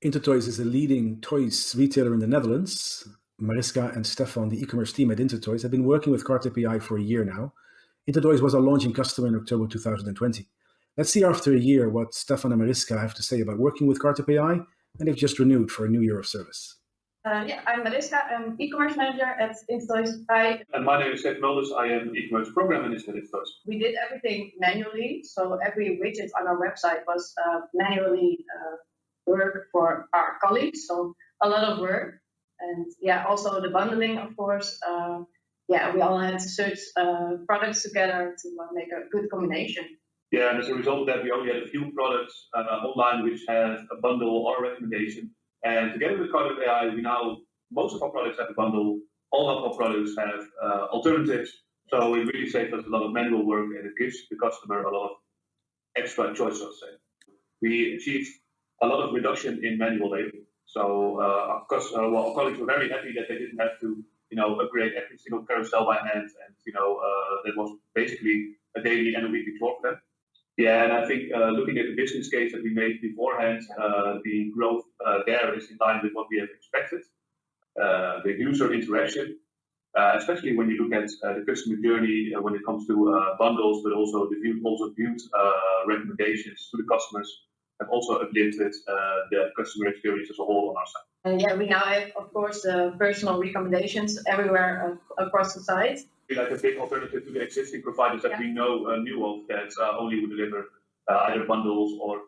Intertoys is a leading toys retailer in the Netherlands. Mariska and Stefan, the e-commerce team at Intertoys, have been working with CartUp AI for a year now. Intertoys was our launching customer in October 2020. Let's see after a year what Stefan and Mariska have to say about working with CartUp AI, and they've just renewed for a new year of service. I'm Mariska, I'm e-commerce manager at Intertoys. Hi. And my name is Stefan. I am e-commerce program manager at Intertoys. We did everything manually, so every widget on our website was manually work for our colleagues, so a lot of work. And also the bundling, of course. We all had to search products together to make a good combination. Yeah, and as a result of that, we only had a few products online which had a bundle or a recommendation. And together with CartUp AI, most of our products have a bundle. All of our products have alternatives. So it really saves us a lot of manual work, and it gives the customer a lot of extra choice, I'll say. We achieved a lot of reduction in manual labor. So our colleagues were very happy that they didn't have to, upgrade every single carousel by hand, and that was basically a daily and a weekly chore for them. Yeah, and I think looking at the business case that we made beforehand, the growth there is in line with what we have expected. The user interaction, especially when you look at the customer journey when it comes to bundles, but also the viewed recommendations to the customers, have also uplifted the customer experience as a whole on our site. We now have, of course, personal recommendations everywhere across the site. Like a big alternative to the existing providers that we knew of that only would deliver either bundles or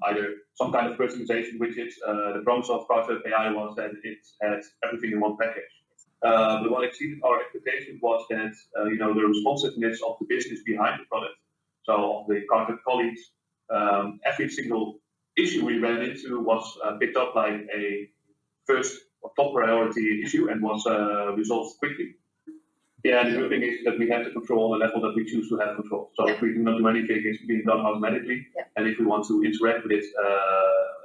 either some kind of personalization widgets. The promise of CartUp AI was that it had everything in one package. But what exceeded our expectations was that the responsiveness of the business behind the product, so of the CartUp colleagues, every single issue we ran into was picked up like a first or top priority issue and was resolved quickly. Yeah, and the good thing is that we have the control on the level that we choose to have control. So if we do not do anything, it's being done automatically. And if we want to interact with it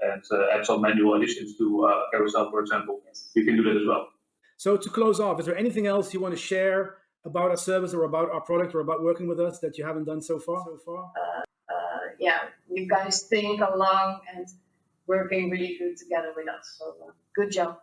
and add some manual additions to carousel, for example, we can do that as well. So to close off, is there anything else you want to share about our service or about our product or about working with us that you haven't done so far? You guys think along and working really good together with us. So good job.